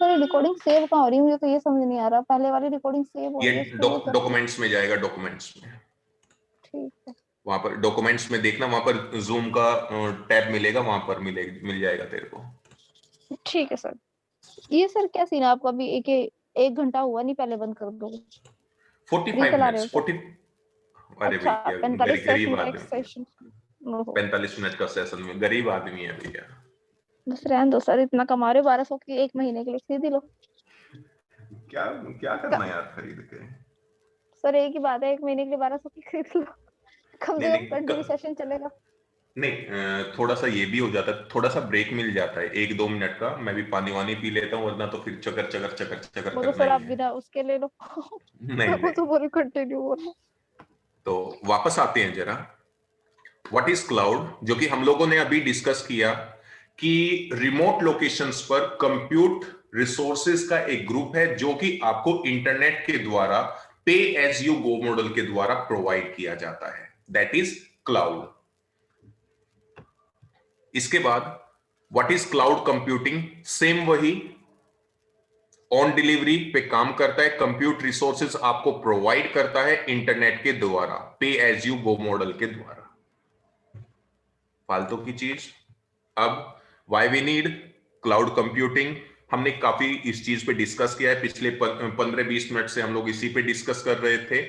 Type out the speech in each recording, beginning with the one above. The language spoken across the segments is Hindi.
सर रिकॉर्डिंग सेव कहाँ हो रही है, मुझे तो ये समझ नहीं आ रहा। पहले वाली रिकॉर्डिंग सेव हो ये रही है, इसको ये कर। डॉक्यूमेंट्स में जाएगा, डॉक्यूमेंट्स में। ठीक है, वहां पर डॉक्यूमेंट्स में देखना, वहां पर जूम का टैब मिलेगा, वहां पर मिल जाएगा तेरे को। ठीक है सर। ये सर क्या सीन है आपका? अभी एक घंटा हुआ नहीं, पहले बंद कर दो। 45 चला रहे हो मिनट्स क्या? 40। अरे अच्छा, भैया 45 गरीब सेशन का आदमी है। एक्सटेंशन। ओहो, 45 मिनट का सेशन में गरीब आदमी है भैया। बस रहने दो सर, इतना कमा रहे हो 1200 की एक महीने के लिए, खरीद ही लो। क्या क्या करना यार खरीद के। सर एक ही बात है, एक महीने के लिए 1200 की खरीद लो। कम नहीं से कम नहीं कंटिन्यू सेशन चलेगा। नहीं, थोड़ा सा ये भी हो जाता है, थोड़ा सा ब्रेक मिल जाता है 1-2 मिनट का। मैं भी पानी वानी पी लेता हूँ, वरना तो फिर चकर चकर चकर चकर वो तो करना सर ही आप है। बिना उसके ले लो। नहीं वो नहीं, तो बोल कंटिन्यू बोलो। तो वापस आते हैं जरा। व्हाट इज क्लाउड, जो कि हम लोगों ने अभी डिस्कस किया कि रिमोट लोकेशंस पर कंप्यूट रिसोर्सेज का एक ग्रुप है जो कि आपको इंटरनेट के द्वारा पे एज यू गो मॉडल के द्वारा प्रोवाइड किया जाता है, दैट इज क्लाउड। इसके बाद what is cloud computing, same वही ऑन डिलीवरी पे काम करता है, कंप्यूट रिसोर्सेज आपको प्रोवाइड करता है इंटरनेट के द्वारा, पे एज यू गो मॉडल के द्वारा। फालतू की चीज। अब why we need cloud computing, हमने काफी इस चीज पे डिस्कस किया है, पिछले 15-20 मिनट से हम लोग इसी पे डिस्कस कर रहे थे,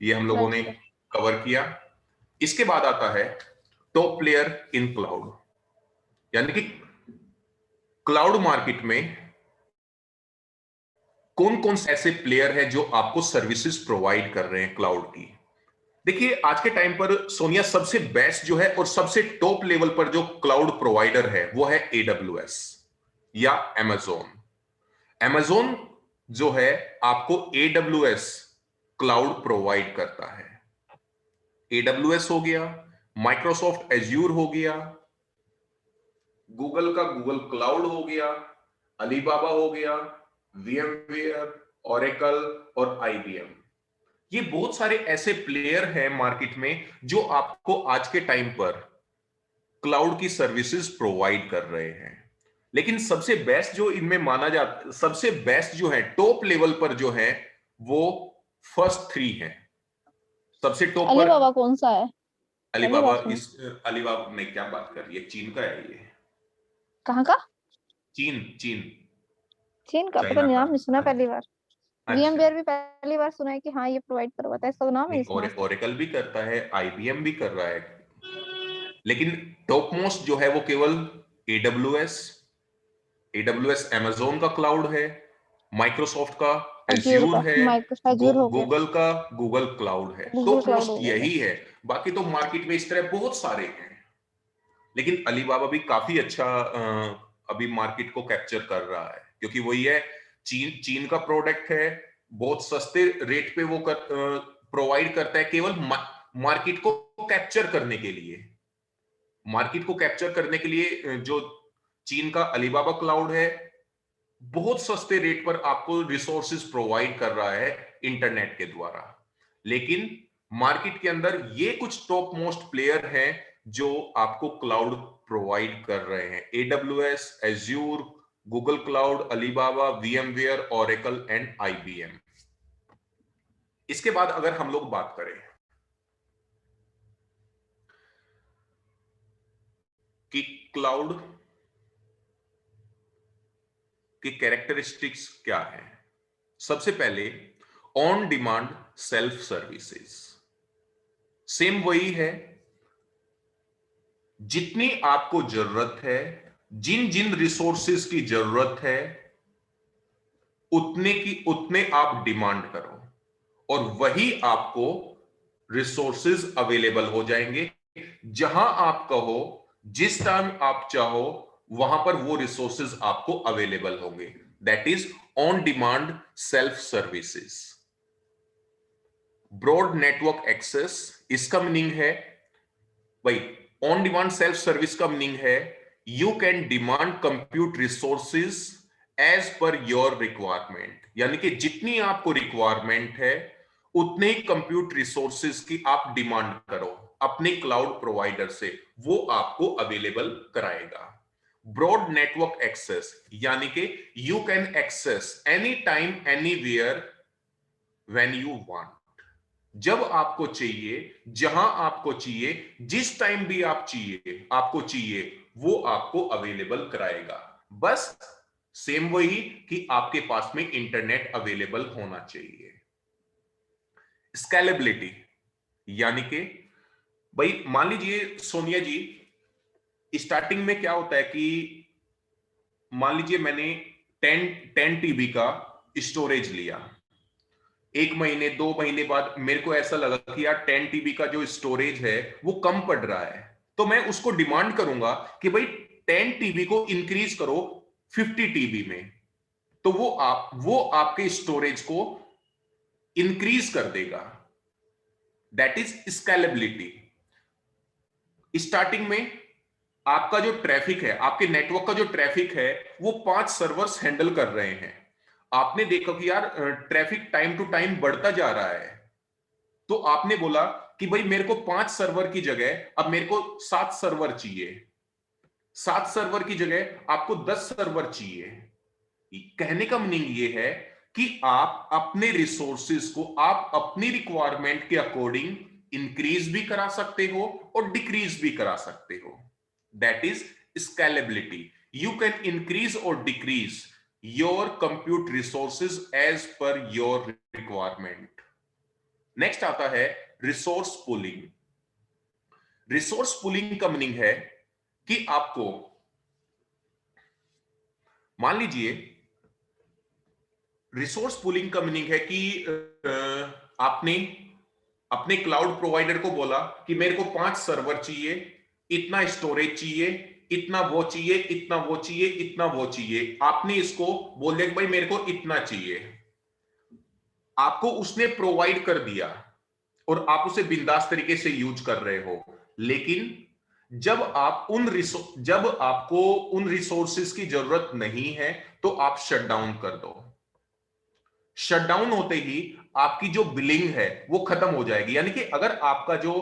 ये हम लोगों ने राइट सर। कवर किया। इसके बाद आता है टॉप प्लेयर इन क्लाउड, यानी कि क्लाउड मार्केट में कौन कौन से ऐसे प्लेयर है जो आपको सर्विसेज प्रोवाइड कर रहे हैं क्लाउड की। देखिए आज के टाइम पर सोनिया सबसे बेस्ट जो है और सबसे टॉप लेवल पर जो क्लाउड प्रोवाइडर है वो है AWS या Amazon। Amazon जो है आपको AWS क्लाउड प्रोवाइड करता है। AWS हो गया, माइक्रोसॉफ्ट एज्यूर हो गया, गूगल का गूगल क्लाउड हो गया, अलीबाबा हो गया, VMware, ओरेकल और IBM। ये बहुत सारे ऐसे प्लेयर हैं मार्केट में जो आपको आज के टाइम पर क्लाउड की सर्विसेज प्रोवाइड कर रहे हैं। लेकिन सबसे बेस्ट जो इनमें माना जाता, सबसे बेस्ट जो है टॉप लेवल पर जो है वो फर्स्ट 3 है। सबसे टॉप पर अलीबाबा कौन सा है? पहली अलीबाबा। बार सुना। इस अलीबाबा में क्या बात कर रही है, चीन का है ये। कहाँ का? चीन चीन, चीन का पता चाइना नहीं, का। नाम नहीं सुना हाँ जी। पहली बार। अच्छा, VMware भी पहली बार सुना है कि हाँ ये प्रोवाइड करवाता है, इसका तो नाम ही नहीं नहीं सुना आज तक। ओरेकल भी करता है, IBM भी कर रहा है, लेकिन टॉप मोस्ट जो है वो केवल AWS। AWS Amazon का क्लाउड है, माइक्रोसॉफ्ट का अज्यूर एज्यूर का, है, माइक्रोसॉफ्ट अज्यूर हो गया, गूगल का गूगल क्लाउड है। गूगल टॉप क्लाउड मोस्ट हो गया यही बस। है। बाकी तो मार्केट में इस तरह बहुत सारे हैं, लेकिन अलीबाबा भी काफी अच्छा अभी मार्केट को कैप्चर कर रहा है, क्योंकि वही है, चीन चीन का प्रोडक्ट है, बहुत सस्ते रेट पे वो प्रोवाइड करता है, केवल मार्केट को कैप्चर करने के लिए। मार्केट को कैप्चर करने के लिए जो चीन का अलीबाबा क्लाउड है बहुत सस्ते रेट पर आपको रिसोर्सेज प्रोवाइड कर रहा है इंटरनेट के द्वारा। लेकिन मार्केट के अंदर ये कुछ टॉप मोस्ट प्लेयर हैं जो आपको क्लाउड प्रोवाइड कर रहे हैं, AWS, Azure, Google cloud, Alibaba, VMware, Oracle and IBM। इसके बाद अगर हम लोग बात करें कि क्लाउड की कैरेक्टरिस्टिक्स क्या है, सबसे पहले on demand self services. Same वही है, जितनी आपको जरूरत है, जिन जिन रिसोर्सेज की जरूरत है उतने आप डिमांड करो और वही आपको रिसोर्सेज अवेलेबल हो जाएंगे। जहां आप कहो, जिस टाइम आप चाहो, वहां पर वो रिसोर्सेज आपको अवेलेबल होंगे। That is on demand self services. Broad network access, इसका मीनिंग है भाई, ऑन डिमांड सेल्फ सर्विस का मीनिंग है you can demand compute resources as per your requirement, यानी कि जितनी आपको रिक्वायरमेंट है उतने ही कंप्यूट रिसोर्सेज की आप डिमांड करो अपने क्लाउड प्रोवाइडर से, वो आपको अवेलेबल कराएगा। ब्रॉड नेटवर्क एक्सेस, यानी कि you can access any time anywhere when you want. जब आपको चाहिए, जहां आपको चाहिए, जिस टाइम भी आपको चाहिए, वो आपको अवेलेबल कराएगा। बस सेम वही कि आपके पास में इंटरनेट अवेलेबल होना चाहिए। स्केलेबिलिटी, यानी कि भाई मान लीजिए सोनिया जी, स्टार्टिंग में क्या होता है कि मान लीजिए मैंने 10 टीबी का स्टोरेज लिया, 1 महीने 2 महीने बाद मेरे को ऐसा लगा कि यार 10 टीबी का जो स्टोरेज है वो कम पड़ रहा है, तो मैं उसको डिमांड करूंगा कि भाई 10 टीबी को इंक्रीज करो 50 टीबी में, तो वो आपके स्टोरेज को इंक्रीज कर देगा। That is scalability. स्टार्टिंग में आपका जो ट्रैफिक है, आपके नेटवर्क का जो ट्रैफिक है, वो 5 सर्वर्स हैंडल कर रहे हैं। आपने देखा कि यार ट्रैफिक टाइम टू टाइम बढ़ता जा रहा है, तो आपने बोला कि भाई मेरे को 5 सर्वर की जगह अब मेरे को 7 सर्वर चाहिए, 7 सर्वर की जगह आपको 10 सर्वर चाहिए। कहने का मीनिंग ये है कि आप अपने रिसोर्सेज को आप अपनी रिक्वायरमेंट के अकॉर्डिंग इंक्रीज भी करा सकते हो और डिक्रीज भी करा सकते हो। That is scalability. You can increase और decrease your compute resources as per your requirement. Next आता है रिसोर्स पूलिंग। रिसोर्स पूलिंग का मीनिंग है कि आपको मान लीजिए, रिसोर्स पूलिंग का मीनिंग है कि आपने अपने क्लाउड प्रोवाइडर को बोला कि मेरे को 5 सर्वर चाहिए, इतना स्टोरेज चाहिए, इतना वो चाहिए, इतना वो चाहिए, इतना वो चाहिए। आपने इसको बोल दिया कि भाई मेरे को इतना चाहिए, आपको उसने प्रोवाइड कर दिया और आप उसे बिंदास तरीके से यूज कर रहे हो। लेकिन जब आपको उन रिसोर्सेज की जरूरत नहीं है, तो आप शट डाउन कर दो। शटडाउन होते ही आपकी जो बिलिंग है वो खत्म हो जाएगी। यानी कि अगर आपका जो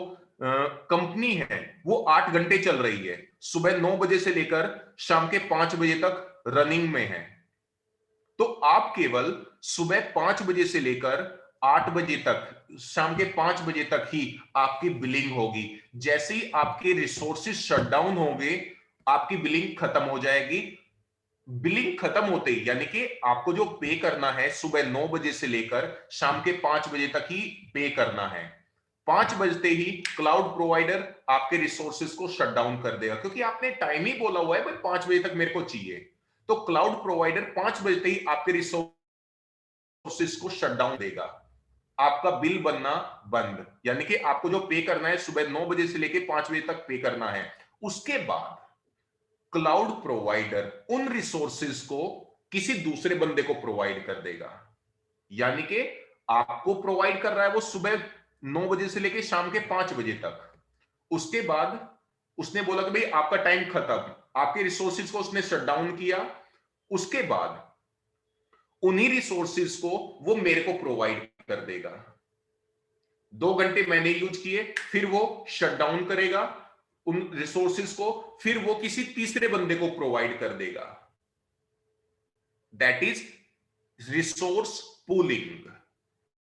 कंपनी है वो 8 घंटे चल रही है, सुबह 9 बजे से लेकर शाम के 5 बजे तक रनिंग में है, तो आप केवल सुबह 5 बजे से लेकर 8 बजे तक, शाम के 5 बजे तक ही आपकी बिलिंग होगी। जैसे ही आपके रिसोर्सेज शटडाउन होंगे, आपकी बिलिंग खत्म हो जाएगी। बिलिंग खत्म होते ही, यानी कि आपको जो पे करना है सुबह 9 बजे से लेकर शाम के 5 बजे तक ही पे करना है। 5 बजते ही क्लाउड प्रोवाइडर आपके रिसोर्सेज को शट डाउन कर देगा, क्योंकि आपने टाइम ही बोला हुआ है भाई 5 बजे तक मेरे को चाहिए। तो क्लाउड प्रोवाइडर 5 बजते ही आपके रिसोर्सेज को शट डाउन देगा। आपका बिल बनना बंद, यानी कि आपको जो पे करना है सुबह 9 बजे से लेकर 5 बजे तक पे करना है। उसके बाद क्लाउड प्रोवाइडर उन रिसोर्सेज को किसी दूसरे बंदे को प्रोवाइड कर देगा। यानी कि आपको प्रोवाइड कर रहा है वो सुबह 9 बजे से लेकर शाम के 5 बजे तक। उसके बाद उसने बोला कि भाई आपका टाइम खत्म, आपके रिसोर्सेज को उसने शट डाउन किया। उसके बाद उन्हीं रिसोर्सेज को वो मेरे को प्रोवाइड कर देगा। 2 घंटे मैंने यूज किए, फिर वो शट डाउन करेगा उन रिसोर्सेज को, फिर वो किसी तीसरे बंदे को प्रोवाइड कर देगा। That is resource pooling.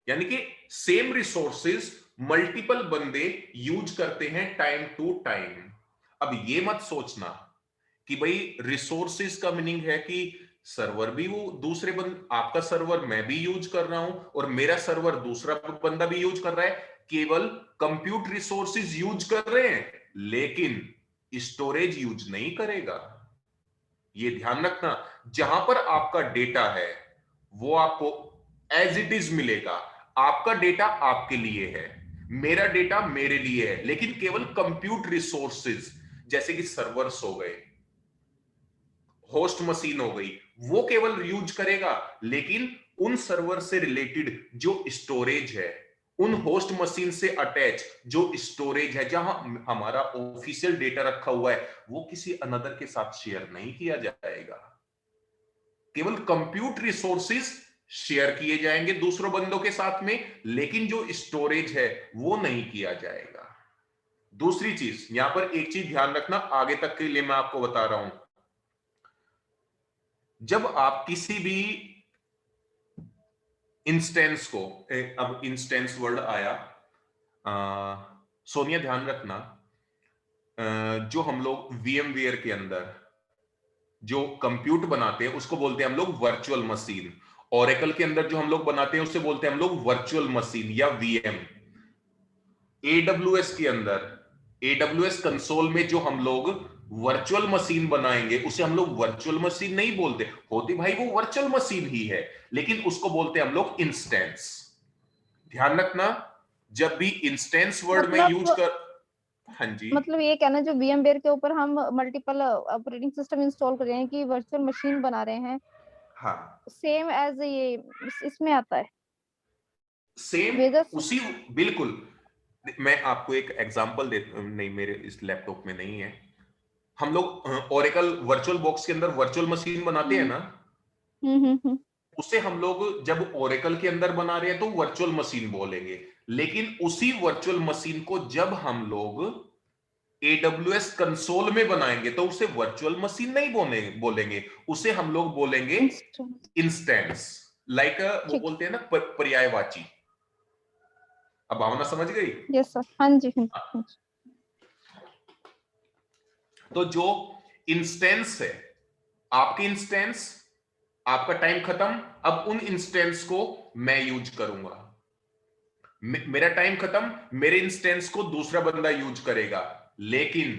यानी कि सेम रिसोर्सेज मल्टीपल बंदे यूज करते हैं टाइम टू टाइम। अब ये मत सोचना कि भाई रिसोर्सेज का मीनिंग है कि सर्वर भी वो दूसरे आपका सर्वर मैं भी यूज कर रहा हूं और मेरा सर्वर दूसरा बंदा भी यूज कर रहा है। केवल कंप्यूट रिसोर्सेज यूज कर रहे हैं, लेकिन स्टोरेज यूज नहीं करेगा। ये ध्यान रखना, जहां पर आपका डेटा है वो आपको एज इट इज मिलेगा। आपका डेटा आपके लिए है, मेरा डेटा मेरे लिए है, लेकिन केवल कंप्यूट रिसोर्सेज जैसे कि सर्वर्स हो गए, होस्ट मशीन हो गई, वो केवल यूज करेगा। लेकिन उन सर्वर से रिलेटेड जो स्टोरेज है, उन होस्ट मशीन से अटैच जो स्टोरेज है, जहां हमारा ऑफिशियल डेटा रखा हुआ है, वो किसी अनदर के साथ शेयर नहीं किया जाएगा। केवल कंप्यूट रिसोर्सेज शेयर किए जाएंगे दूसरों बंदों के साथ में, लेकिन जो स्टोरेज है वो नहीं किया जाएगा। दूसरी चीज, यहां पर एक चीज ध्यान रखना, आगे तक के लिए मैं आपको बता रहा हूं, जब आप किसी भी इंस्टेंस को, अब इंस्टेंस वर्ड आया, सोनिया ध्यान रखना, जो हम लोग वीएमवेयर के अंदर जो कंप्यूट बनाते हैं उसको बोलते हैं हम लोग वर्चुअल मशीन। ओरेकल के अंदर जो हम लोग बनाते हैं उसे बोलते हैं हम लोग वर्चुअल मशीन या वीएम। एडब्ल्यूएस के अंदर, एडब्ल्यूएस कंसोल में जो हम लोग वर्चुअल मशीन बनाएंगे उसे हम लोग वर्चुअल मशीन नहीं बोलते, होती भाई वो वर्चुअल मशीन ही है, लेकिन उसको बोलते हैं हम लोग इंस्टेंस। ध्यान रखना, जब भी इंस्टेंस वर्ड में यूज मतलब कर, हाँ जी, मतलब ये कहना जो VMware के ऊपर हम मल्टीपल ऑपरेटिंग सिस्टम इंस्टॉल कर रहे हैं कि वर्चुअल मशीन बना रहे हैं, हाँ सेम एज ये इसमें आता है सेम वेदस। उसी, बिल्कुल। मैं आपको एक एग्जांपल दे, नहीं मेरे इस लैपटॉप में नहीं है, हम लोग ओरेकल वर्चुअल बॉक्स के अंदर वर्चुअल मशीन बनाते हैं हम्म ना, हम्म। उसे हम लोग जब ओरेकल के अंदर बना रहे हैं तो वर्चुअल मशीन बोलेंगे, लेकिन उसी वर्चुअल मशीन को जब हम लोग एडब्ल्यूएस कंसोल में बनाएंगे तो उसे वर्चुअल मशीन नहीं बोलेंगे, उसे हम लोग बोलेंगे इंस्टेंस। इंस्टेंस। लाइक वो ठीक बोलते हैं ना पर्यायवाची। अब भावना समझ गई? है, यस सर, हाँ जी हाँ जी हाँ जी। तो जो इंस्टेंस है, आपकी इंस्टेंस, आपका टाइम खत्म, अब उन इंस्टेंस को मैं यूज करूंगा, मेरा टाइम खत्म, मेरे इंस्टेंस को दूसरा बंदा यूज करेगा, लेकिन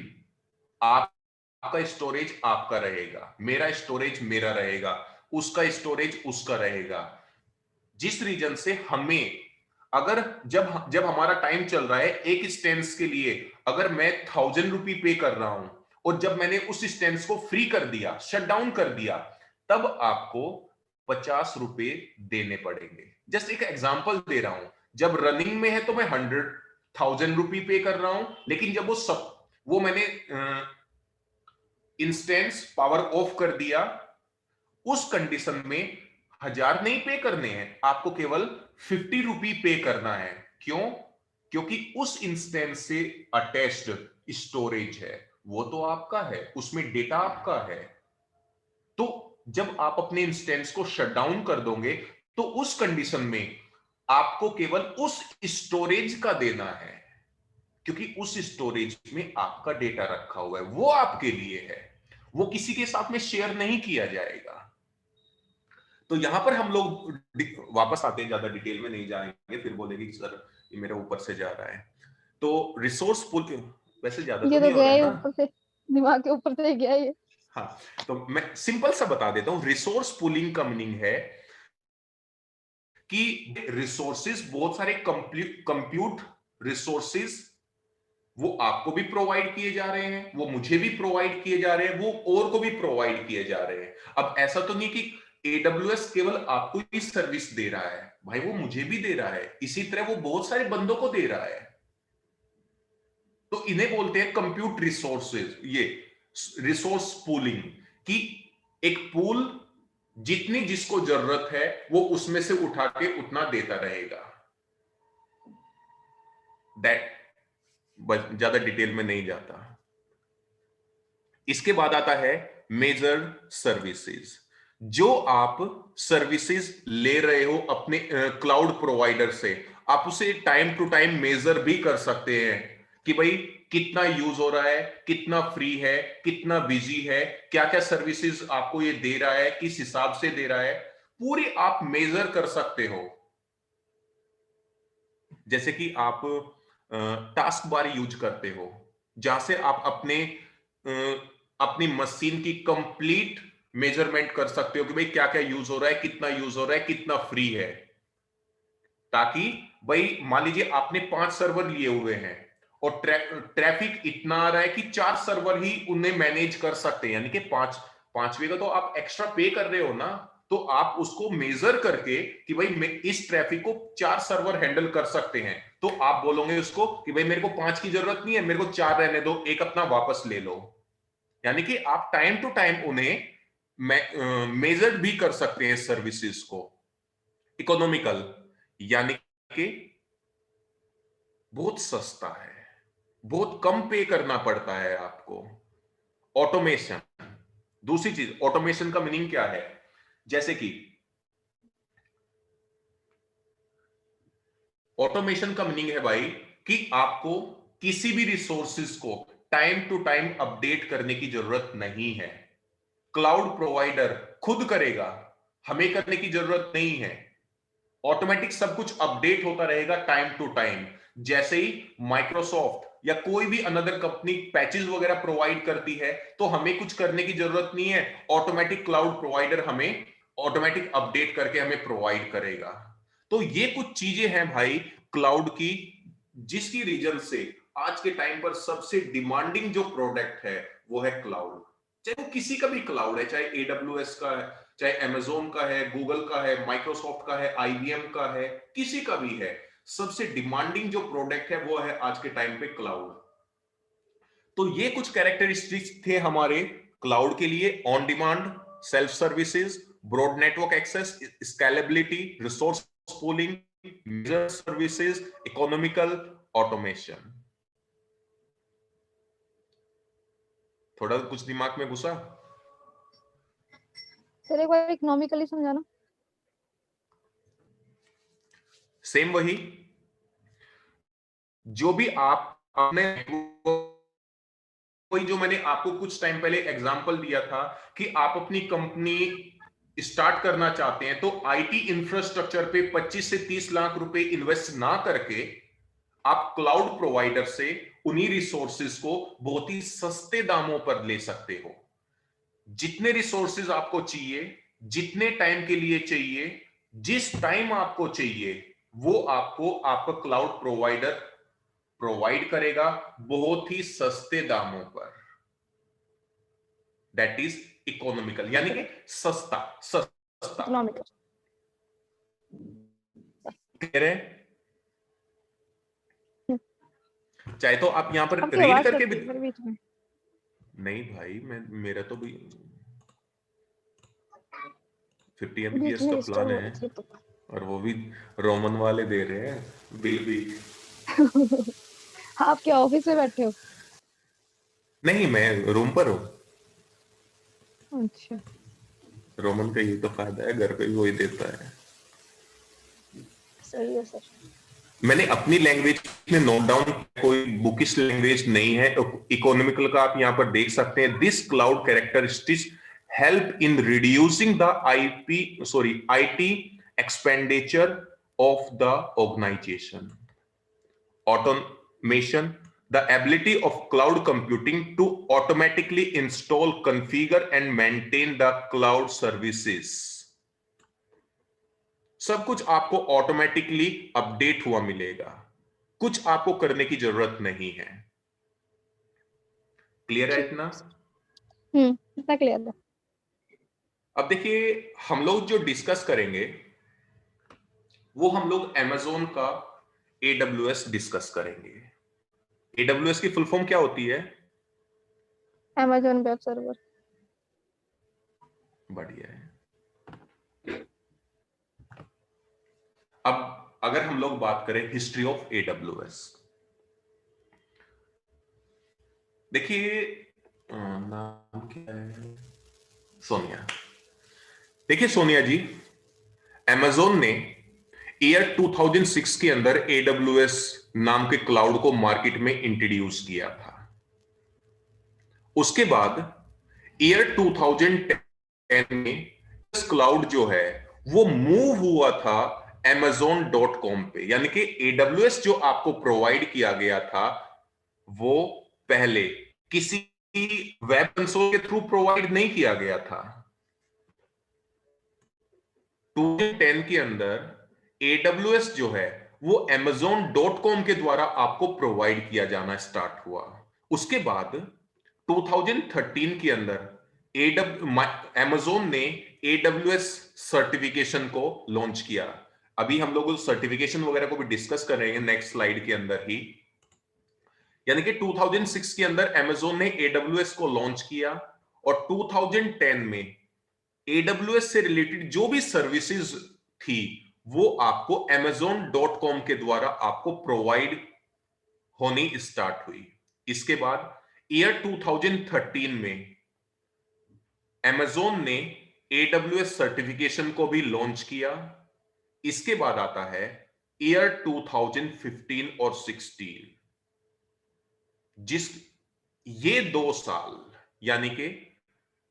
आपका स्टोरेज आपका रहेगा, मेरा स्टोरेज मेरा रहेगा, उसका स्टोरेज उसका रहेगा। जिस रीजन से हमें, अगर जब जब हमारा टाइम चल रहा है एक स्टेंस के लिए, अगर मैं 1000 रुपये पे कर रहा हूं और जब मैंने उस स्टेंस को फ्री कर दिया, शट डाउन कर दिया, तब आपको 50 रुपए देने पड़ेंगे। जस्ट एक एग्जांपल दे रहा हूं, जब रनिंग में है तो मैं 100,000 रुपये पे कर रहा हूं, लेकिन जब वो मैंने इंस्टेंस पावर ऑफ कर दिया, उस कंडीशन में 1000 नहीं पे करने हैं, आपको केवल 50 रुपये पे करना है। क्यों? क्योंकि उस इंस्टेंस से अटैच्ड स्टोरेज है, वो तो आपका है, उसमें डेटा आपका है। तो जब आप अपने इंस्टेंस को शट डाउन कर दोगे तो उस कंडीशन में आपको केवल उस स्टोरेज का देना है, क्योंकि उस स्टोरेज में आपका डेटा रखा हुआ है, वो आपके लिए है, वो किसी के साथ में शेयर नहीं किया जाएगा। तो यहां पर हम लोग वापस आते हैं, ज्यादा डिटेल में नहीं जाएंगे, फिर बोलेंगे कि सर ये मेरा ऊपर से जा रहा है। तो रिसोर्स पुल, वैसे ज्यादा तो ये तो नहीं हो गया रहा है ही ना? ऊपर से, दिमाग के ऊपर से गया ये। हाँ, तो मैं सिंपल सा बता देता हूं, रिसोर्स पुलिंग का मीनिंग है कि रिसोर्सेज, बहुत सारे कंप्यूट रिसोर्सेज, वो आपको भी प्रोवाइड किए जा रहे हैं, वो मुझे भी प्रोवाइड किए जा रहे हैं, वो और को भी प्रोवाइड किए जा रहे हैं। अब ऐसा तो नहीं कि एडब्ल्यूएस केवल आपको ही सर्विस दे रहा है, भाई वो मुझे भी दे रहा है, इसी तरह वो बहुत सारे बंदों को दे रहा है। तो इन्हें बोलते हैं कंप्यूट रिसोर्सेज, ये रिसोर्स पूलिंग, कि एक पूल जितनी जिसको जरूरत है वो उसमें से उठा के उतना देता रहेगा। दैट, ज्यादा डिटेल में नहीं जाता। इसके बाद आता है मेजर सर्विसेज। जो आप सर्विसेज ले रहे हो अपने क्लाउड प्रोवाइडर से, आप उसे टाइम टू टाइम मेजर भी कर सकते हैं कि भाई कितना यूज हो रहा है, कितना फ्री है, कितना बिजी है, क्या क्या सर्विसेज आपको ये दे रहा है, किस हिसाब से दे रहा है, पूरी आप मेजर कर सकते हो। जैसे कि आप टास्क बार यूज करते हो, जहां से आप अपनी मशीन की कंप्लीट मेजरमेंट कर सकते हो कि भाई क्या क्या यूज हो रहा है, कितना यूज हो रहा है, कितना फ्री है, ताकि भाई मान लीजिए आपने 5 सर्वर लिए हुए हैं और ट्रैफिक इतना आ रहा है कि 4 सर्वर ही उन्हें मैनेज कर सकते हैं, यानी कि पांचवे का तो आप एक्स्ट्रा पे कर रहे हो ना, तो आप उसको मेजर करके कि भाई इस ट्रैफिक को 4 सर्वर हैंडल कर सकते हैं, तो आप बोलोगे उसको कि भाई मेरे को 5 की जरूरत नहीं है, मेरे को 4 रहने दो, एक अपना वापस ले लो। यानी कि आप टाइम टू टाइम उन्हें मेजर भी कर सकते हैं सर्विसेज को। इकोनॉमिकल, यानी कि बहुत सस्ता है, बहुत कम पे करना पड़ता है आपको। ऑटोमेशन, दूसरी चीज, ऑटोमेशन का मीनिंग क्या है? जैसे कि ऑटोमेशन का मीनिंग है भाई कि आपको किसी भी रिसोर्सेज को टाइम टू टाइम अपडेट करने की जरूरत नहीं है। क्लाउड प्रोवाइडर खुद करेगा, हमें करने की जरूरत नहीं है। ऑटोमेटिक सब कुछ अपडेट होता रहेगा टाइम टू टाइम। जैसे ही माइक्रोसॉफ्ट या कोई भी अनदर कंपनी पैचेस वगैरह प्रोवाइड करती है तो हमें कुछ करने की जरूरत नहीं है, ऑटोमेटिक क्लाउड प्रोवाइडर हमें ऑटोमेटिक अपडेट करके हमें प्रोवाइड करेगा। तो ये कुछ चीजें हैं भाई क्लाउड की, जिसकी रीजन से आज के टाइम पर सबसे डिमांडिंग जो प्रोडक्ट है वो है क्लाउड। चाहे वो किसी का भी क्लाउड है, चाहे AWS का है, चाहे अमेजोन का है, गूगल का है, माइक्रोसॉफ्ट का है, IBM का है, किसी का भी है, सबसे डिमांडिंग जो प्रोडक्ट है वो है आज के टाइम पे क्लाउड। तो ये कुछ कैरेक्टरिस्टिक्स थे हमारे क्लाउड के लिए: on demand, self services, broad network access, scalability, resource pooling, measure services, economical, automation. थोड़ा कुछ दिमाग में घुसा? सर एक बार इकोनॉमिकली समझाना। सेम वही जो भी आप अपने, वही जो मैंने आपको कुछ टाइम पहले एग्जांपल दिया था कि आप अपनी कंपनी स्टार्ट करना चाहते हैं तो आईटी इंफ्रास्ट्रक्चर पे 25 से 30 लाख रुपए इन्वेस्ट ना करके आप क्लाउड प्रोवाइडर से उन्हीं रिसोर्सेज को बहुत ही सस्ते दामों पर ले सकते हो। जितने रिसोर्सेज आपको चाहिए, जितने टाइम के लिए चाहिए, जिस टाइम आपको चाहिए, वो आपको आपका क्लाउड प्रोवाइडर प्रोवाइड करेगा बहुत ही सस्ते दामों पर। दैट इज इकोनॉमिकल, यानी कि सस्ता। सस्ता इकोनॉमिकल। कह रहे हैं। चाहे तो आप यहां पर आपकी रीड आवाज करके कट भी, गई फिर बीच में। नहीं भाई मैं, मेरा तो भी 50 बीच MBPS में का डिस्टर्ब प्लान हो है, रही थी तो। और वो भी रोमन वाले दे रहे हैं बिल भी। आप क्या ऑफिस में बैठे हो? नहीं, मैं रूम पर हूँ। अच्छा। रोमन का ये तो फायदा है, घर पे भी वही देता है। सही है सर। मैंने अपनी लैंग्वेज में नोट डाउन, कोई बुकिश लैंग्वेज नहीं है। इकोनॉमिकल का आप यहां पर देख सकते हैं। This cloud characteristics help in reducing the IT expenditure of the organization. Automation, the ability of cloud computing to automatically install, configure, and maintain the cloud services. सब कुछ आपको ऑटोमेटिकली अपडेट हुआ मिलेगा, कुछ आपको करने की जरूरत नहीं है। क्लियर है ठीक इतना? है सर। इतना क्लियर है। अब देखिए, हम लोग जो डिस्कस करेंगे वो हम लोग Amazon का AWS डिस्कस करेंगे। AWS की फुल फॉर्म क्या होती है? Amazon web server. बढ़िया है। अब अगर हम लोग बात करें हिस्ट्री ऑफ AWS, देखिए नाम क्या है, सोनिया। देखिए सोनिया जी, Amazon ने ईयर 2006 के अंदर AWS नाम के क्लाउड को मार्केट में इंट्रोड्यूस किया था। उसके बाद ईयर 2010 में इस क्लाउड जो है वो मूव हुआ था Amazon.com पे, यानी कि AWS जो आपको प्रोवाइड किया गया था वो पहले किसी वेब कंसोल के थ्रू प्रोवाइड नहीं किया गया था। 2010 के अंदर AWS जो है वो Amazon.com के द्वारा आपको प्रोवाइड किया जाना स्टार्ट हुआ। उसके बाद 2013 के अंदर Amazon ने AWS सर्टिफिकेशन को लॉन्च किया। अभी हम लोग उस सर्टिफिकेशन वगैरह को भी डिस्कस कर रहे हैं नेक्स्ट स्लाइड के अंदर ही। यानी कि 2006 के अंदर Amazon ने AWS को लॉन्च किया और 2010 में AWS से रिलेटेड जो भी सर्विसेज थी वो आपको Amazon.com के द्वारा आपको प्रोवाइड होनी स्टार्ट हुई। इसके बाद ईयर 2013 में Amazon ने AWS सर्टिफिकेशन को भी लॉन्च किया। इसके बाद आता है ईयर 2015 और 16, जिस ये 2 साल यानी कि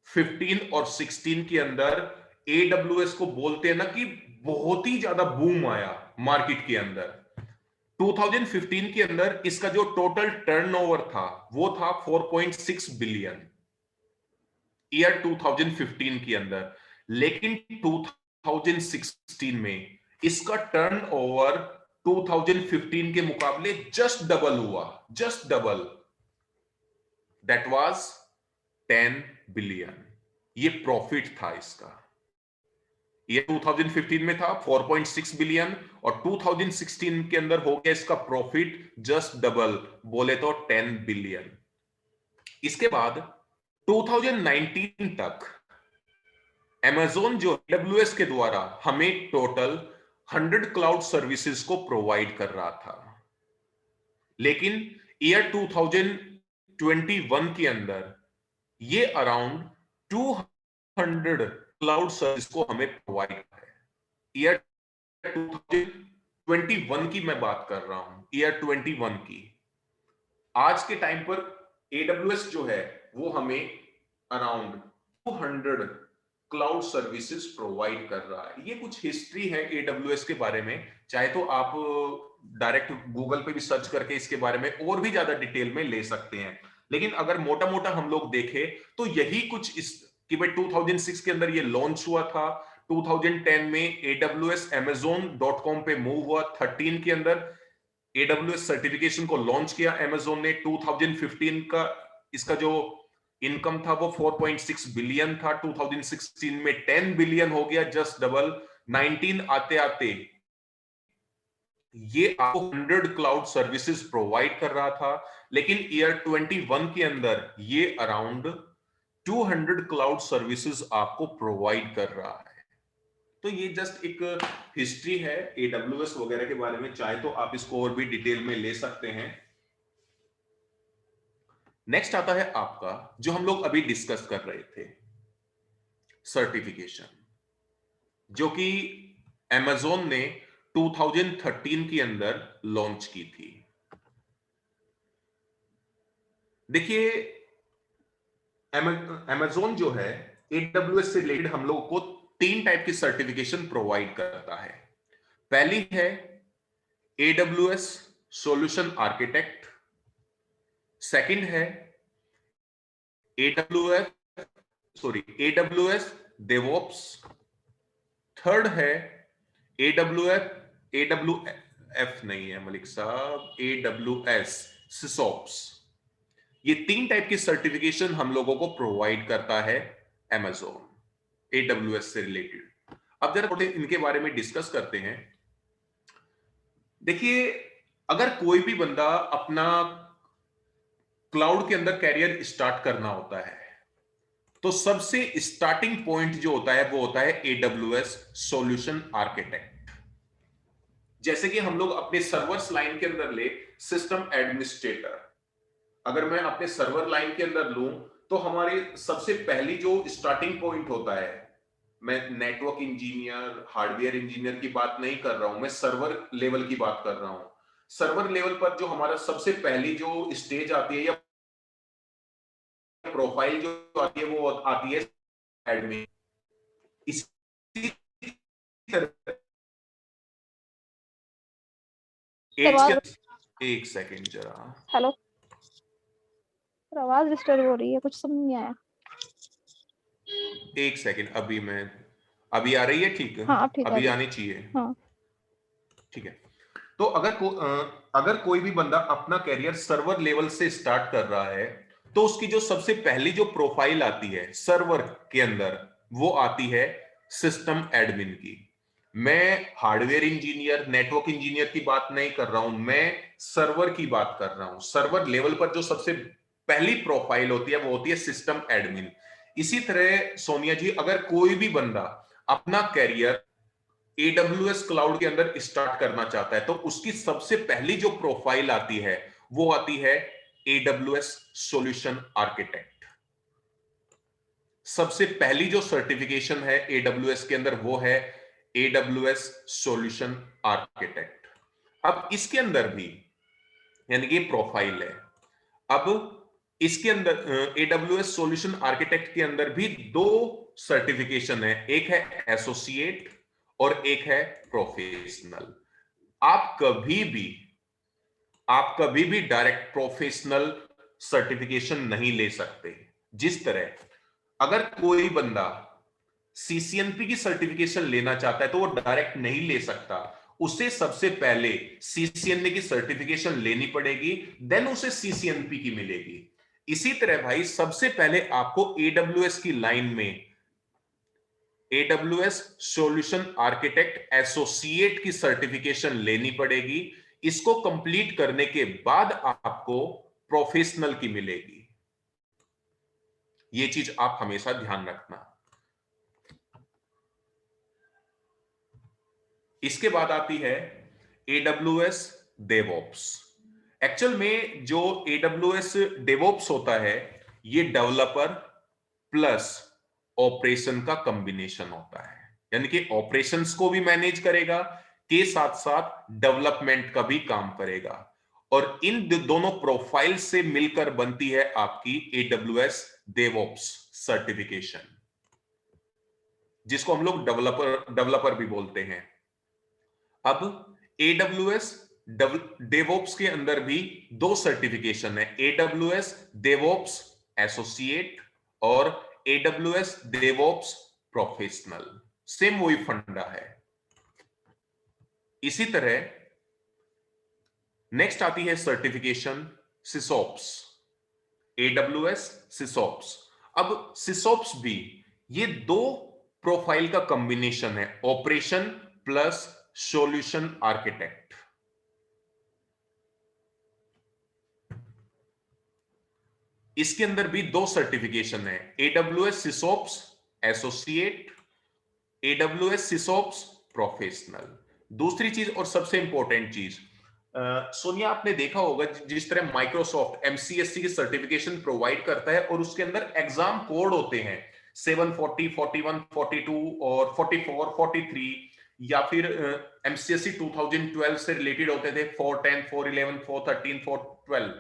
15 और 16 के अंदर AWS को बोलते हैं ना कि बहुत ही ज्यादा बूम आया मार्केट के अंदर। 2015 के अंदर इसका जो टोटल टर्नओवर था वो था 4.6 बिलियन ईयर 2015 के अंदर, लेकिन 2016 में इसका टर्नओवर 2015 के मुकाबले जस्ट डबल हुआ, just double, that was 10 billion. ये प्रॉफिट था इसका। ये 2015 में था 4.6 बिलियन और 2016 के अंदर हो गया इसका प्रॉफिट जस्ट डबल, बोले तो 10 बिलियन। इसके बाद 2019 तक Amazon जो AWS के द्वारा हमें टोटल 100 क्लाउड सर्विसेज को प्रोवाइड कर रहा था, लेकिन ईयर 2021 के अंदर ये अराउंड 200 क्लाउड सर्विस को हमें प्रोवाइड है। ईयर 2021 की मैं बात कर रहा हूं, ईयर 21 की। आज के टाइम पर AWS जो है वो हमें अराउंड 200 क्लाउड सर्विसेज प्रोवाइड कर रहा है। ये कुछ हिस्ट्री है AWS के बारे में, चाहे तो आप डायरेक्ट गूगल पे भी सर्च करके इसके बारे में और भी ज्यादा डिटेल में ले सकते हैं, लेकिन अगर मोटा मोटा हम लोग देखें तो यही कुछ इस कि भाई 2006 के अंदर ये लॉन्च हुआ था, 2010 में AWS Amazon.com पे मूव हुआ, 13 के अंदर AWS सर्टिफिकेशन को लॉन्च किया Amazon ने, 2015 का इसका जो इनकम था वो 4.6 बिलियन था, 2016 में 10 बिलियन हो गया, जस्ट डबल। 19 आते आते ये आपको 100 क्लाउड सर्विसेज प्रोवाइड कर रहा था, लेकिन ईयर 21 के अंदर ये अराउंड 200 क्लाउड सर्विसेज आपको प्रोवाइड कर रहा है। तो ये जस्ट एक हिस्ट्री है AWS वगैरह के बारे में, चाहे तो आप इसको और भी डिटेल में ले सकते हैं। नेक्स्ट आता है आपका जो हम लोग अभी डिस्कस कर रहे थे, सर्टिफिकेशन, जो कि Amazon ने 2013 के अंदर लॉन्च की थी। देखिए Amazon जो है AWS से रिलेटेड हम लोग को 3 टाइप की सर्टिफिकेशन प्रोवाइड करता है। पहली है AWS सॉल्यूशन आर्किटेक्ट, सेकंड है AWS DevOps, थर्ड है AWF नहीं है मलिक साहब, AWS SysOps। ये 3 टाइप की सर्टिफिकेशन हम लोगों को प्रोवाइड करता है Amazon AWS से रिलेटेड। अब जरा थोड़े इनके बारे में डिस्कस करते हैं। देखिए, अगर कोई भी बंदा अपना क्लाउड के अंदर कैरियर स्टार्ट करना होता है तो सबसे स्टार्टिंग पॉइंट जो होता है वो होता है AWS सॉल्यूशन आर्किटेक्ट। जैसे कि हम लोग अपने सर्वर्स लाइन के अंदर ले सिस्टम एडमिनिस्ट्रेटर, अगर मैं अपने सर्वर लाइन के अंदर लूं तो हमारी सबसे पहली जो स्टार्टिंग पॉइंट होता है, मैं नेटवर्क इंजीनियर, हार्डवेयर इंजीनियर की बात नहीं कर रहा हूं, मैं सर्वर लेवल की बात कर रहा हूं। सर्वर लेवल पर जो हमारा सबसे पहली जो स्टेज आती है या प्रोफाइल जो आती है वो आती है एडमिन। इसी तरह एक सेकेंड जरा, हेलो, आवाज डिस्टर्ब हो रही है, कुछ समझ नहीं आया। एक सेकेंड, अभी आ रही है? ठीक है, हाँ, ठीक अभी है। आनी चाहिए। हाँ। ठीक है, तो अगर कोई भी बंदा अपना कैरियर सर्वर लेवल से स्टार्ट कर रहा है तो उसकी जो सबसे पहली जो प्रोफाइल आती है सर्वर के अंदर वो आती है सिस्टम एडमिन की। मैं हार्डवेयर इंजीनियर, नेटवर्क इंजीनियर की बात नहीं कर रहा हूं, मैं सर्वर की बात कर रहा हूं। सर्वर लेवल पर जो सबसे पहली प्रोफाइल होती है वो होती है सिस्टम एडमिन। इसी तरह सोनिया जी, अगर कोई भी बंदा अपना कैरियर AWS क्लाउड के अंदर स्टार्ट करना चाहता है तो उसकी सबसे पहली जो प्रोफाइल आती है वो आती है AWS सॉल्यूशन आर्किटेक्ट। सबसे पहली जो सर्टिफिकेशन है AWS के अंदर वो है AWS सॉल्यूशन आर्किटेक्ट। अब इसके अंदर भी, यानी कि प्रोफाइल है, अब इसके अंदर AWS सॉल्यूशन आर्किटेक्ट के अंदर भी दो सर्टिफिकेशन है, एक है एसोसिएट और एक है प्रोफेशनल। आप कभी भी डायरेक्ट प्रोफेशनल सर्टिफिकेशन नहीं ले सकते। जिस तरह अगर कोई बंदा CCNP की सर्टिफिकेशन लेना चाहता है तो वो डायरेक्ट नहीं ले सकता, उसे सबसे पहले CCNA की सर्टिफिकेशन लेनी पड़ेगी, देन उसे CCNP की मिलेगी। इसी तरह भाई सबसे पहले आपको AWS की लाइन में AWS सॉल्यूशन आर्किटेक्ट एसोसिएट की सर्टिफिकेशन लेनी पड़ेगी। इसको कंप्लीट करने के बाद आपको प्रोफेशनल की मिलेगी। यह चीज आप हमेशा ध्यान रखना। इसके बाद आती है AWS DevOps। एक्चुअल में जो AWS DevOps होता है ये डेवलपर प्लस ऑपरेशन का कॉम्बिनेशन होता है, यानी कि ऑपरेशंस को भी मैनेज करेगा के साथ साथ डेवलपमेंट का भी काम करेगा, और इन दोनों प्रोफाइल से मिलकर बनती है आपकी AWS DevOps सर्टिफिकेशन, जिसको हम लोग डेवलपर भी बोलते हैं। अब AWS DevOps के अंदर भी दो सर्टिफिकेशन है, AWS DevOps एसोसिएट और AWS DevOps प्रोफेशनल। सेम वही फंडा है। इसी तरह नेक्स्ट आती है सर्टिफिकेशन SysOps, AWS SysOps। अब SysOps भी ये दो प्रोफाइल का कॉम्बिनेशन है, ऑपरेशन प्लस सॉल्यूशन आर्किटेक्ट। इसके अंदर भी दो सर्टिफिकेशन है, AWS SysOps associate, AWS SysOps professional. दूसरी चीज और सबसे इंपॉर्टेंट चीज, सोनिया आपने देखा होगा जिस तरह माइक्रोसॉफ्ट MCSC की सर्टिफिकेशन प्रोवाइड करता है और उसके अंदर एग्जाम कोड होते हैं 740, 41, 42 और 44, 43, या फिर MCSC 2012 से रिलेटेड होते थे 410, 411, 413, 412।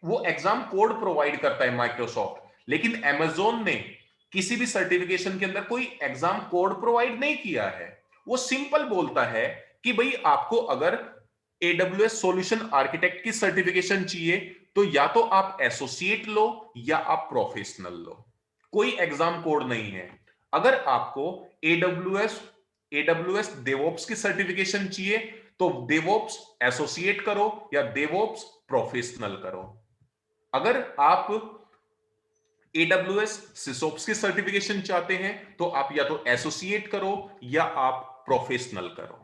वो एग्जाम कोड प्रोवाइड करता है माइक्रोसॉफ्ट, लेकिन Amazon ने किसी भी सर्टिफिकेशन के अंदर कोई एग्जाम कोड प्रोवाइड नहीं किया है। वो सिंपल बोलता है कि भाई आपको अगर AWS सॉल्यूशन आर्किटेक्ट की सर्टिफिकेशन चाहिए तो या तो आप एसोसिएट लो या आप प्रोफेशनल लो, कोई एग्जाम कोड नहीं है। अगर आपको AWS DevOps की सर्टिफिकेशन चाहिए तो DevOps एसोसिएट करो या DevOps प्रोफेशनल करो। अगर आप AWS SysOps की सर्टिफिकेशन चाहते हैं तो आप या तो एसोसिएट करो या आप प्रोफेशनल करो।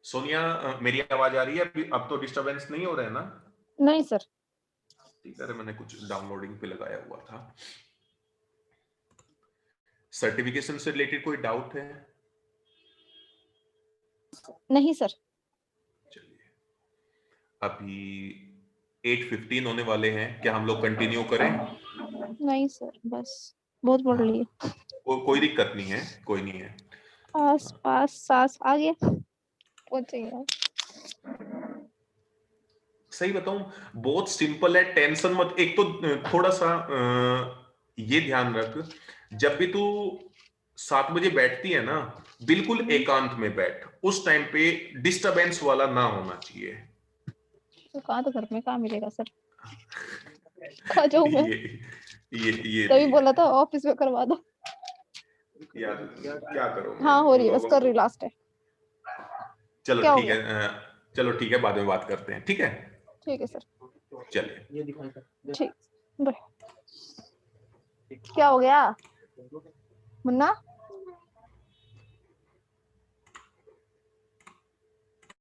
सोनिया मेरी आवाज आ रही है? अब तो डिस्टरबेंस नहीं हो रहा है ना? नहीं सर। ठीक है, मैंने कुछ डाउनलोडिंग पे लगाया हुआ था। सर्टिफिकेशन से रिलेटेड कोई डाउट है? नहीं सर। चलिए, अभी 8:15 होने वाले हैं, क्या हम लोग कंटिन्यू करें? नहीं सर, बस बहुत पढ़ लिए। कोई दिक्कत नहीं है, कोई नहीं है। पास पास सास आ गया पहुंचे यार। सही बताऊं बहुत सिंपल है, टेंशन मत। एक तो थोड़ा सा ये ध्यान रख, जब भी तू 7 बजे बैठती है ना, बिल्कुल एकांत में बैठ, उस टाइम पे डिस्टरबेंस वाला ना होना चाहिए। तो कहाँ, तो घर में कहाँ मिलेगा सर। खा जाऊं मैं। ये तभी बोला था ऑफिस में करवा दो यार, क्या करो। हाँ हो रही है, बस कर रही, लास्ट है। चलो ठीक है, चलो ठीक है, बाद में बात करते हैं। ठीक है, ठीक है सर, चलिए ठीक। क्या हो गया मुन्ना?